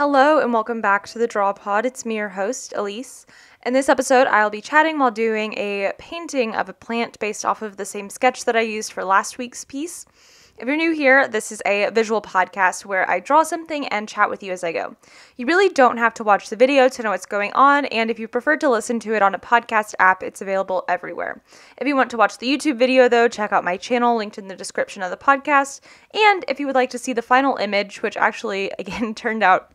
Hello and welcome back to the Draw Pod. It's me, your host, Elise. In this episode, I'll be chatting while doing a painting of a plant based off of the same sketch that I used for last week's piece. If you're new here, this is a visual podcast where I draw something and chat with you as I go. You really don't have to watch the video to know what's going on, and if you prefer to listen to it on a podcast app, it's available everywhere. If you want to watch the YouTube video, though, check out my channel linked in the description of the podcast. And if you would like to see the final image, which actually, again, turned out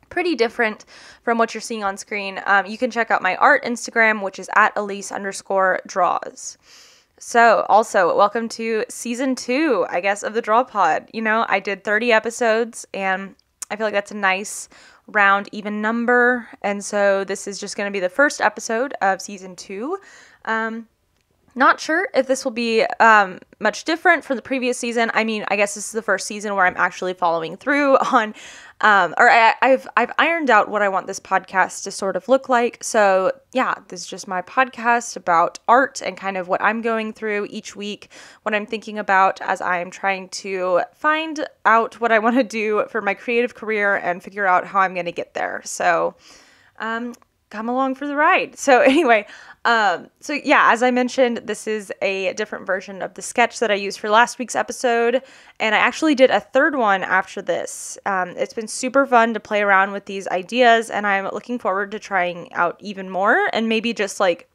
pretty different from what you're seeing on screen, you can check out my art Instagram, which is at Elise_draws. So, also, welcome to season 2, I guess, of the Draw Pod. You know, I did 30 episodes, and I feel like that's a nice, round, even number. And so this is just going to be the first episode of season 2. Not sure if this will be much different from the previous season. I mean, I guess this is the first season where I'm actually following through on, I've ironed out what I want this podcast to sort of look like. So yeah, this is just my podcast about art and kind of what I'm going through each week, what I'm thinking about as I'm trying to find out what I want to do for my creative career and figure out how I'm going to get there. So, come along for the ride. So anyway, yeah, as I mentioned, this is a different version of the sketch that I used for last week's episode, and I actually did a third one after this. It's been super fun to play around with these ideas, and I'm looking forward to trying out even more, and maybe just like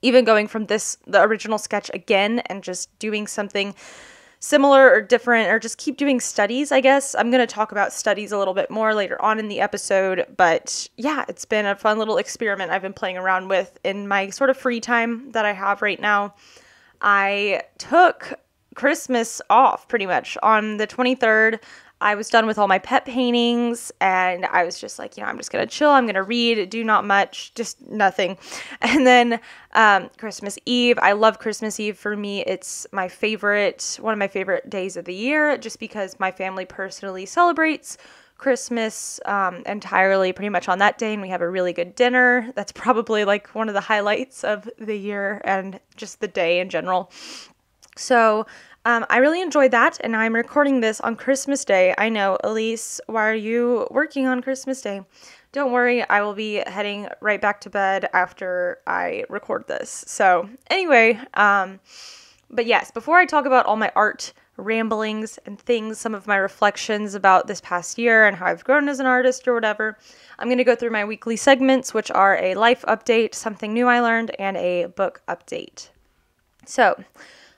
even going from the original sketch again and just doing something similar or different, or just keep doing studies, I guess. I'm going to talk about studies a little bit more later on in the episode, but yeah, it's been a fun little experiment I've been playing around with in my sort of free time that I have right now. I took Christmas off pretty much. On the 23rd, I was done with all my pet paintings, and I was just like, I'm just going to chill. I'm going to read, do not much, just nothing. And then Christmas Eve, I love Christmas Eve. For me, it's one of my favorite days of the year, just because my family personally celebrates Christmas entirely pretty much on that day, and we have a really good dinner. That's probably like one of the highlights of the year and just the day in general. So I really enjoyed that, and I'm recording this on Christmas Day. I know, Elise, why are you working on Christmas Day? Don't worry, I will be heading right back to bed after I record this. So anyway, but yes, before I talk about all my art ramblings and things, some of my reflections about this past year and how I've grown as an artist or whatever, I'm going to go through my weekly segments, which are a life update, something new I learned, and a book update. So,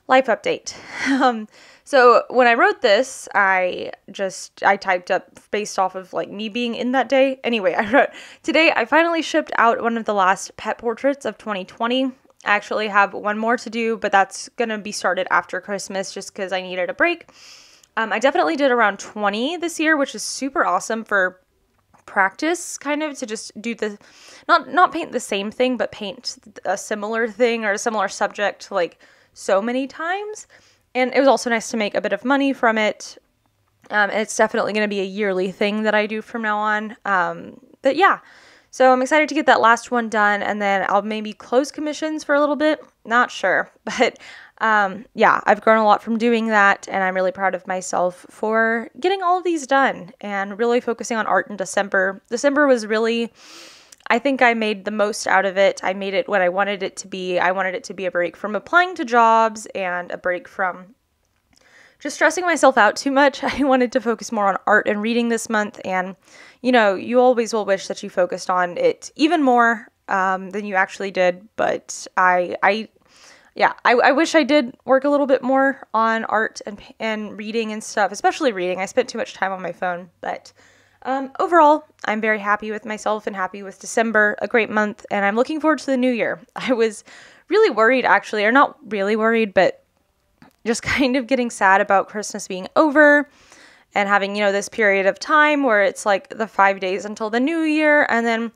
life update. So when I wrote this, I typed up based off of like me being in that day. Anyway, I wrote, today I finally shipped out one of the last pet portraits of 2020. I actually have one more to do, but that's going to be started after Christmas just because I needed a break. I definitely did around 20 this year, which is super awesome for practice, kind of, to just do not paint the same thing, but paint a similar thing or a similar subject like so many times. And it was also nice to make a bit of money from it. And it's definitely going to be a yearly thing that I do from now on. But yeah, so I'm excited to get that last one done, and then I'll maybe close commissions for a little bit. Not sure, but yeah, I've grown a lot from doing that, and I'm really proud of myself for getting all of these done and really focusing on art in December. December was really, I think I made the most out of it. I made it what I wanted it to be. I wanted it to be a break from applying to jobs and a break from just stressing myself out too much. I wanted to focus more on art and reading this month. And, you always will wish that you focused on it even more than you actually did. But I wish I did work a little bit more on art and reading and stuff, especially reading. I spent too much time on my phone, but overall, I'm very happy with myself and happy with December, a great month, and I'm looking forward to the new year. I was really worried, actually, or not really worried, but just kind of getting sad about Christmas being over and having, this period of time where it's like the 5 days until the new year. And then,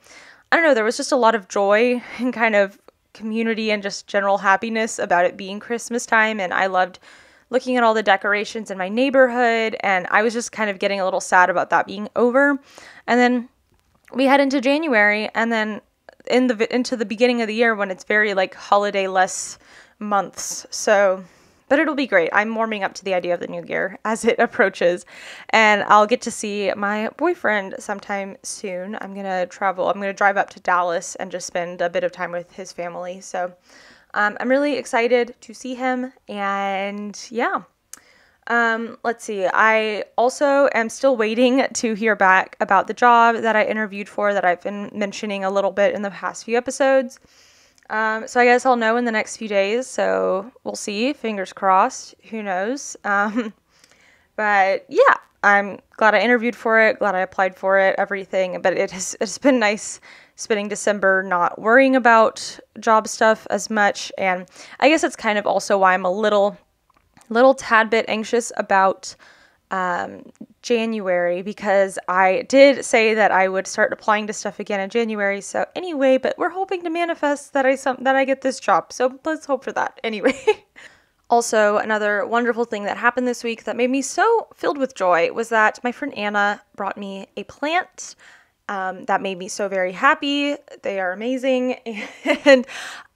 I don't know, there was just a lot of joy and kind of community and just general happiness about it being Christmas time. And I loved looking at all the decorations in my neighborhood, and I was just kind of getting a little sad about that being over. And then we head into January, and then into the beginning of the year when it's very like holiday-less months. So But it'll be great. I'm warming up to the idea of the new year as it approaches, and I'll get to see my boyfriend sometime soon. I'm going to travel. I'm going to drive up to Dallas and just spend a bit of time with his family. So I'm really excited to see him, and yeah. Let's see. I also am still waiting to hear back about the job that I interviewed for that I've been mentioning a little bit in the past few episodes. So I guess I'll know in the next few days. So we'll see. Fingers crossed. Who knows? But yeah, I'm glad I interviewed for it. Glad I applied for it. Everything. But it's been nice spending December not worrying about job stuff as much. And I guess that's kind of also why I'm a little tad bit anxious about January, because I did say that I would start applying to stuff again in January. So anyway, but we're hoping to manifest that I get this job. So let's hope for that. Anyway. Also, another wonderful thing that happened this week that made me so filled with joy was that my friend Anna brought me a plant. That made me so very happy. They are amazing. And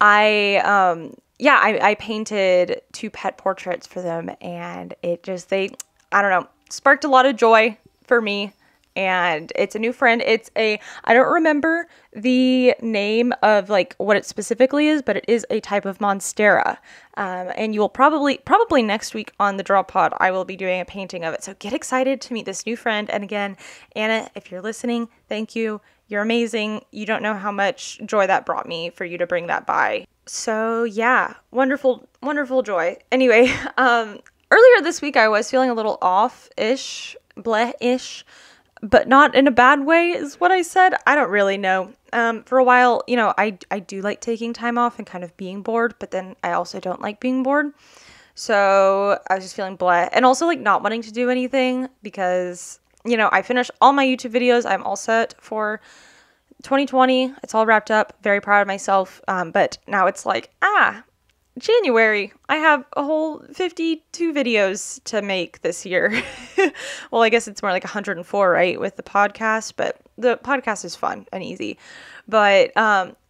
I painted 2 pet portraits for them, and I don't know, sparked a lot of joy for me. And it's a new friend. I don't remember the name of like what it specifically is, but it is a type of Monstera. And you will probably next week on the Draw Pod, I will be doing a painting of it. So get excited to meet this new friend. And again, Anna, if you're listening, thank you. You're amazing. You don't know how much joy that brought me for you to bring that by. So yeah, wonderful, wonderful joy. Anyway, earlier this week I was feeling a little off-ish, bleh-ish, but not in a bad way is what I said. I don't really know. For a while, I do like taking time off and kind of being bored, but then I also don't like being bored. So I was just feeling bleh, and also like not wanting to do anything because, I finished all my YouTube videos. I'm all set for 2020. It's all wrapped up. Very proud of myself. But now it's like, January. I have a whole 52 videos to make this year. Well, I guess it's more like 104, right, with the podcast, but the podcast is fun and easy. But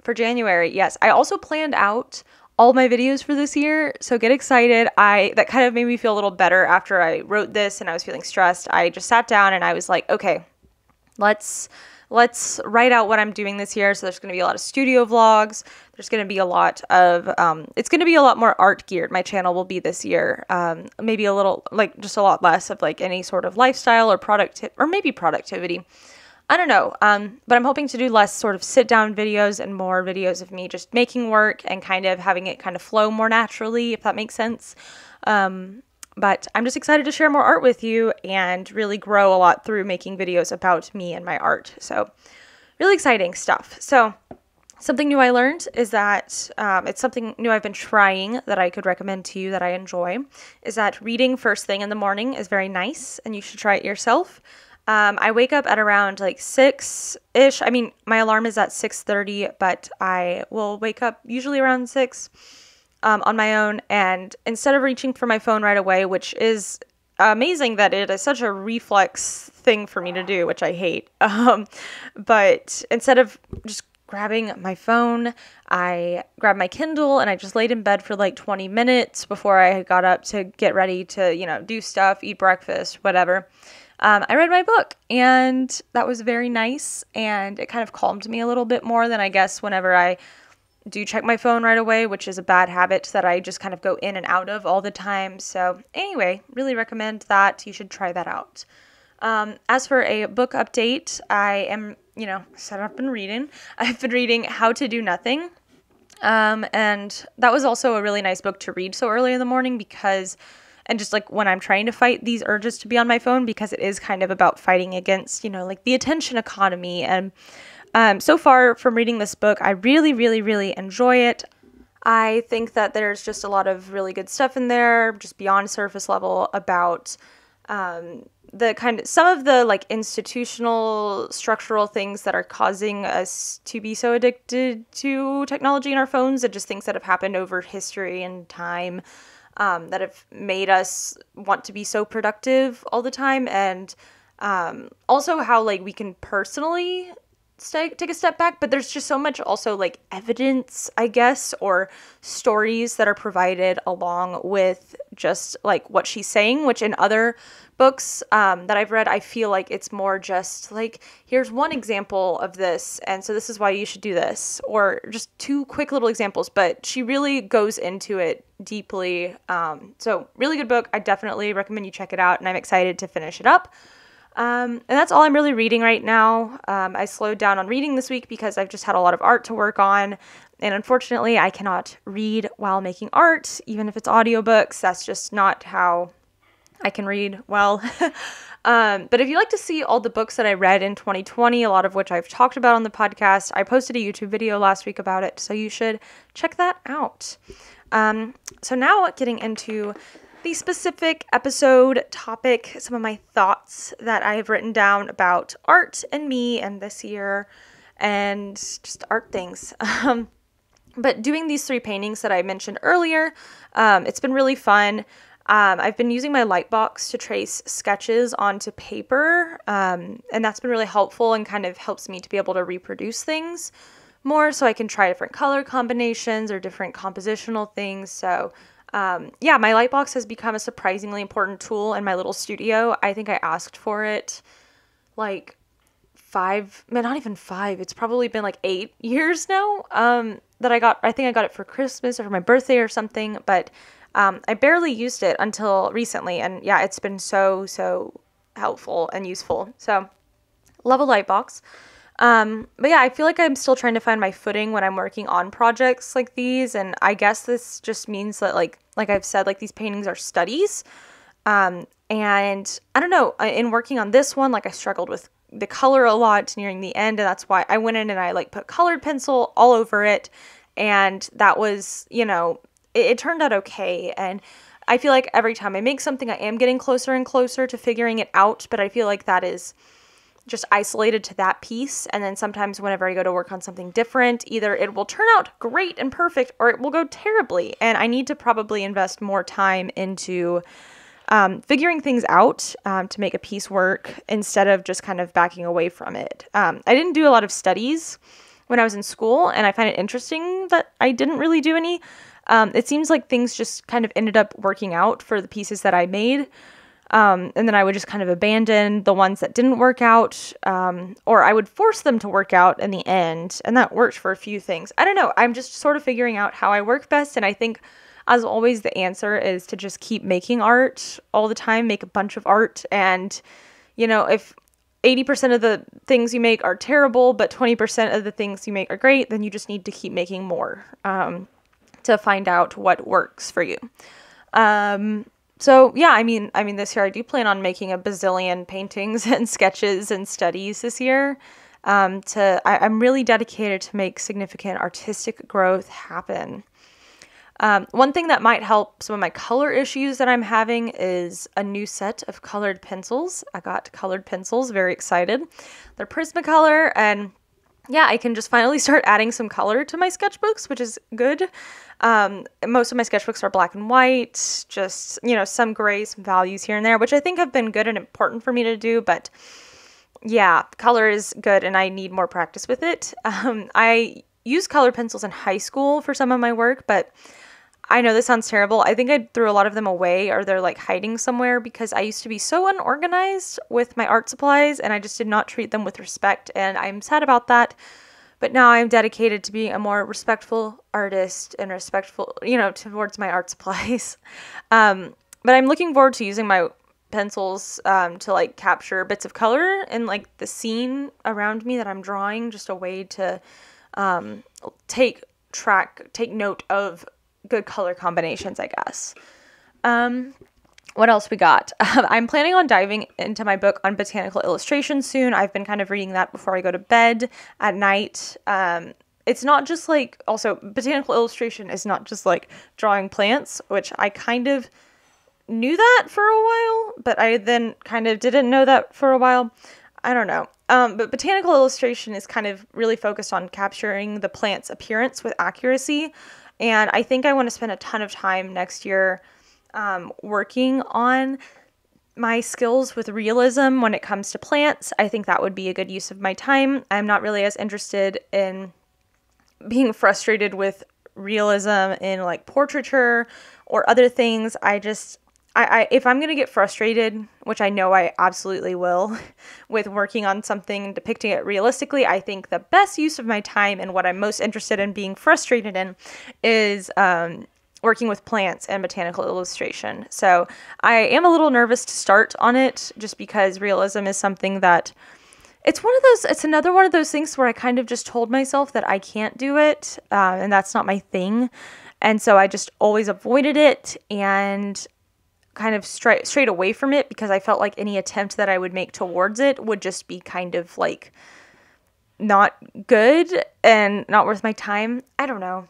for January, yes, I also planned out all my videos for this year, so get excited. That kind of made me feel a little better after I wrote this and I was feeling stressed. I just sat down and I was like, okay, let's write out what I'm doing this year. So there's going to be a lot of studio vlogs. There's going to be a lot of, it's going to be a lot more art geared. My channel will be this year. Maybe a little, like just a lot less of like any sort of lifestyle or maybe productivity. I don't know. But I'm hoping to do less sort of sit down videos and more videos of me just making work and kind of having it kind of flow more naturally, if that makes sense. But I'm just excited to share more art with you and really grow a lot through making videos about me and my art. So really exciting stuff. So something new I learned is that it's something new I've been trying that I could recommend to you that I enjoy, is that reading first thing in the morning is very nice and you should try it yourself. I wake up at around like 6-ish. I mean, my alarm is at 6:30, but I will wake up usually around 6. On my own, and instead of reaching for my phone right away, which is amazing that it is such a reflex thing for me to do, which I hate, but instead of just grabbing my phone, I grabbed my Kindle and I just laid in bed for like 20 minutes before I got up to get ready to, do stuff, eat breakfast, whatever. I read my book, and that was very nice, and it kind of calmed me a little bit more than I guess whenever I do check my phone right away, which is a bad habit that I just kind of go in and out of all the time. So anyway, really recommend that. You should try that out. As for a book update, I am, set up and reading. I've been reading How to Do Nothing. And that was also a really nice book to read so early in the morning and just like when I'm trying to fight these urges to be on my phone, because it is kind of about fighting against, like the attention economy. And so far from reading this book, I really, really, really enjoy it. I think that there's just a lot of really good stuff in there, just beyond surface level, about some of the like institutional structural things that are causing us to be so addicted to technology in our phones, and just things that have happened over history and time that have made us want to be so productive all the time. And also how like we can personally take a step back, but there's just so much also like evidence, I guess, or stories that are provided along with just like what she's saying, which in other books that I've read, I feel like it's more just like, here's one example of this, and so this is why you should do this, or just two quick little examples, but she really goes into it deeply. So really good book. I definitely recommend you check it out, and I'm excited to finish it up. And that's all I'm really reading right now. I slowed down on reading this week because I've just had a lot of art to work on. And unfortunately, I cannot read while making art, even if it's audiobooks. That's just not how I can read well. But if you'd like to see all the books that I read in 2020, a lot of which I've talked about on the podcast, I posted a YouTube video last week about it, so you should check that out. So now getting into the specific episode topic, some of my thoughts that I have written down about art and me and this year and just art things. But doing these 3 paintings that I mentioned earlier, it's been really fun. I've been using my Lightbox to trace sketches onto paper, and that's been really helpful and kind of helps me to be able to reproduce things more so I can try different color combinations or different compositional things. So yeah, my Lightbox has become a surprisingly important tool in my little studio. I think I asked for it like 5, not even 5. It's probably been like 8 years now that I think I got it for Christmas or for my birthday or something, but I barely used it until recently, and yeah, it's been so helpful and useful. So, love a Lightbox. But yeah, I feel like I'm still trying to find my footing when I'm working on projects like these, and I guess this just means that like I've said, like these paintings are studies. And I don't know, in working on this one, like I struggled with the color a lot nearing the end, and that's why I went in and I like put colored pencil all over it, and that was, it turned out okay. And I feel like every time I make something, I am getting closer and closer to figuring it out, but I feel like that is just isolated to that piece. And then sometimes whenever I go to work on something different, either it will turn out great and perfect or it will go terribly. And I need to probably invest more time into figuring things out to make a piece work instead of just kind of backing away from it. I didn't do a lot of studies when I was in school, and I find it interesting that I didn't really do any. It seems like things just kind of ended up working out for the pieces that I made. And then I would just kind of abandon the ones that didn't work out, or I would force them to work out in the end. And that worked for a few things. I don't know. I'm just sort of figuring out how I work best. And I think, as always, the answer is to just keep making art all the time, make a bunch of art. And, if 80% of the things you make are terrible, but 20% of the things you make are great, then you just need to keep making more to find out what works for you. So yeah, I mean, this year I do plan on making a bazillion paintings and sketches and studies this year. I'm really dedicated to make significant artistic growth happen. One thing that might help some of my color issues that I'm having is a new set of colored pencils. I got colored pencils, very excited. They're Prismacolor, and yeah, I can just finally start adding some color to my sketchbooks, which is good. Most of my sketchbooks are black and white, just, some gray, some values here and there, which I think have been good and important for me to do. But yeah, color is good and I need more practice with it. I used colored pencils in high school for some of my work, but I know this sounds terrible. I think I threw a lot of them away, or they're like hiding somewhere, because I used to be so unorganized with my art supplies and I just did not treat them with respect, and I'm sad about that. But now I'm dedicated to being a more respectful artist and respectful, towards my art supplies. But I'm looking forward to using my pencils to like capture bits of color in like the scene around me that I'm drawing, just a way to take note of good color combinations, I guess. What else we got? I'm planning on diving into my book on botanical illustration soon. I've been kind of reading that before I go to bed at night. It's not just like, also, botanical illustration is not just like drawing plants, which I kind of knew that for a while, but I then kind of didn't know that for a while. I don't know. But botanical illustration is kind of really focused on capturing the plant's appearance with accuracy. And I think I want to spend a ton of time next year working on my skills with realism when it comes to plants. I think that would be a good use of my time. I'm not really as interested in being frustrated with realism in like portraiture or other things. I if I'm going to get frustrated, which I know I absolutely will, with working on something and depicting it realistically, I think the best use of my time and what I'm most interested in being frustrated in is working with plants and botanical illustration. So I am a little nervous to start on it just because realism is something that it's another one of those things where I kind of just told myself that I can't do it, and that's not my thing. And so I just always avoided it and kind of straight away from it because I felt like any attempt that I would make towards it would just be kind of like not good and not worth my time. I don't know.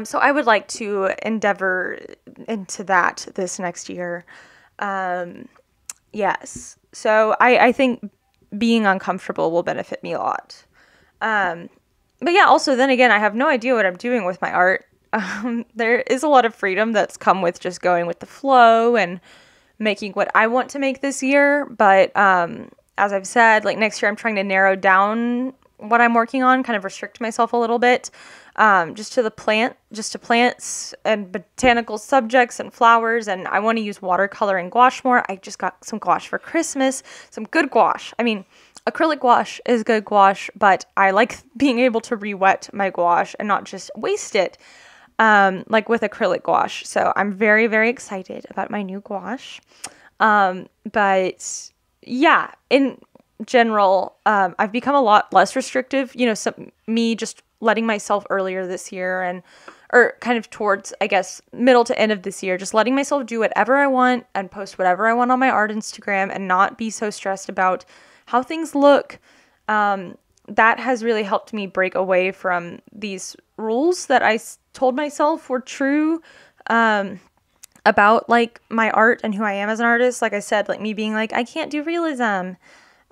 So I would like to endeavor into that this next year. Yes. So I think being uncomfortable will benefit me a lot. But yeah, also then again, I have no idea what I'm doing with my art. There is a lot of freedom that's come with just going with the flow and making what I want to make this year. But as I've said, like next year, I'm trying to narrow down what I'm working on, kind of restrict myself a little bit, just to plants and botanical subjects and flowers. And I want to use watercolor and gouache more. I just got some gouache for Christmas, some good gouache. I mean, acrylic gouache is good gouache, but I like being able to re-wet my gouache and not just waste it. Like with acrylic gouache. So I'm very, very excited about my new gouache. But yeah, in general, I've become a lot less restrictive, me just letting myself earlier this year or kind of towards, I guess, middle to end of this year, just letting myself do whatever I want and post whatever I want on my art Instagram and not be so stressed about how things look. That has really helped me break away from these rules that I told myself were true about like my art and who I am as an artist. Like I said, like me being like, I can't do realism.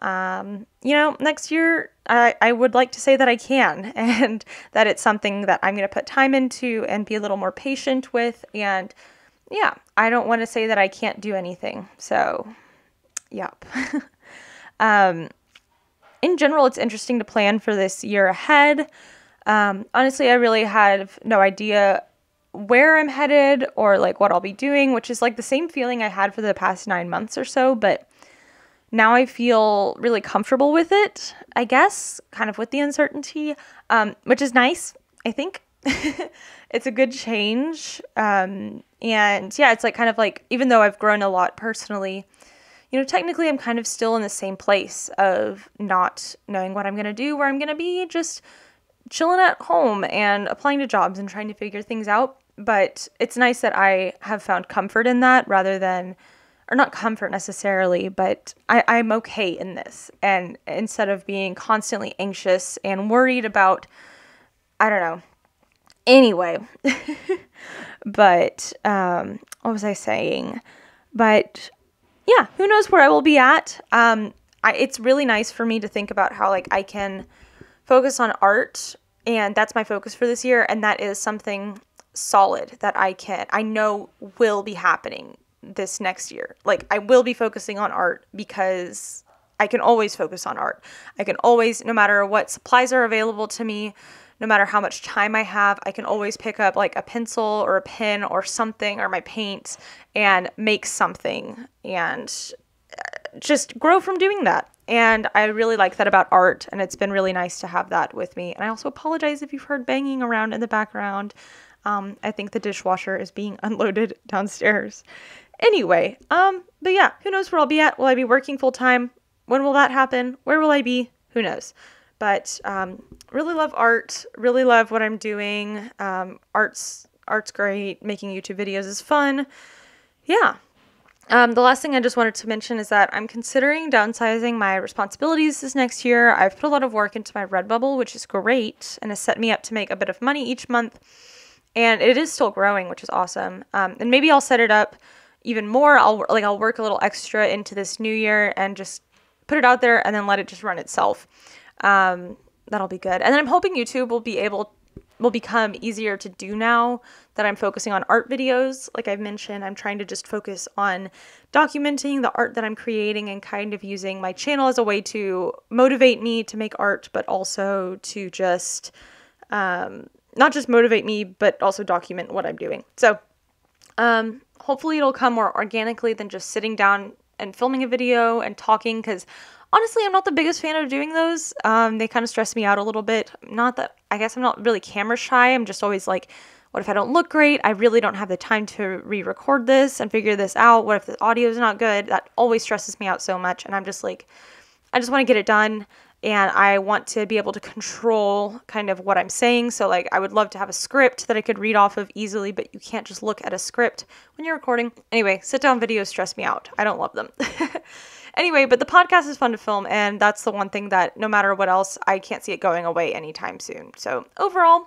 Next year I would like to say that I can and that it's something that I'm going to put time into and be a little more patient with. And yeah, I don't want to say that I can't do anything. So, yep. In general, it's interesting to plan for this year ahead. Honestly, I really have no idea where I'm headed or like what I'll be doing, which is like the same feeling I had for the past 9 months or so. But now I feel really comfortable with it, I guess, kind of with the uncertainty, which is nice, I think. It's a good change. And yeah, it's like kind of like, even though I've grown a lot personally, technically I'm kind of still in the same place of not knowing what I'm going to do, where I'm going to be just chilling at home and applying to jobs and trying to figure things out. But it's nice that I have found comfort in that rather than, or not comfort necessarily, but I'm okay in this. And instead of being constantly anxious and worried about, I don't know. Anyway, but what was I saying? But yeah, who knows where I will be at. It's really nice for me to think about how like I can focus on art, and that's my focus for this year, and that is something solid that I know will be happening this next year. Like I will be focusing on art because I can always focus on art. I can always, no matter what supplies are available to me, no matter how much time I have, I can always pick up like a pencil or a pen or something or my paint and make something and just grow from doing that. And I really like that about art, and it's been really nice to have that with me. And I also apologize if you've heard banging around in the background. I think the dishwasher is being unloaded downstairs. Anyway, but yeah, who knows where I'll be at? Will I be working full time? When will that happen? Where will I be? Who knows? But really love art, really love what I'm doing. Art's great. Making YouTube videos is fun. Yeah. The last thing I just wanted to mention is that I'm considering downsizing my responsibilities this next year. I've put a lot of work into my Redbubble, which is great, and has set me up to make a bit of money each month. And it is still growing, which is awesome. And maybe I'll set it up even more. I'll work a little extra into this new year and just put it out there and then let it just run itself. That'll be good. And then I'm hoping YouTube will be able, will become easier to do now that I'm focusing on art videos. Like I've mentioned, I'm trying to just focus on documenting the art that I'm creating and kind of using my channel as a way to motivate me to make art, but also to just not just motivate me, but also document what I'm doing. So hopefully it'll come more organically than just sitting down and filming a video and talking, because honestly, I'm not the biggest fan of doing those. They kind of stress me out a little bit. Not that, I guess I'm not really camera shy. I'm just always like, what if I don't look great? I really don't have the time to re-record this and figure this out. What if the audio is not good? That always stresses me out so much. And I'm just like, I just want to get it done. And I want to be able to control kind of what I'm saying. So like, I would love to have a script that I could read off of easily, but you can't just look at a script when you're recording. Anyway, sit-down videos stress me out. I don't love them. Anyway, but the podcast is fun to film, and that's the one thing that no matter what else, I can't see it going away anytime soon. So overall,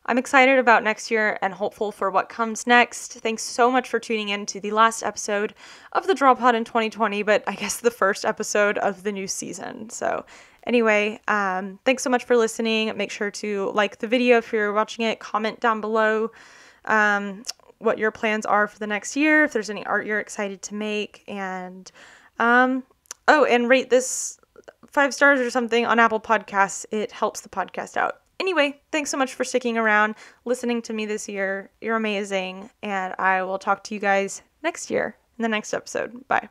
I'm excited about next year and hopeful for what comes next. Thanks so much for tuning in to the last episode of the Draw Pod in 2020, but I guess the first episode of the new season. So anyway, thanks so much for listening. Make sure to like the video if you're watching it. Comment down below what your plans are for the next year, if there's any art you're excited to make, and and rate this 5 stars or something on Apple Podcasts. It helps the podcast out. Anyway, thanks so much for sticking around, listening to me this year. You're amazing, and I will talk to you guys next year in the next episode. Bye.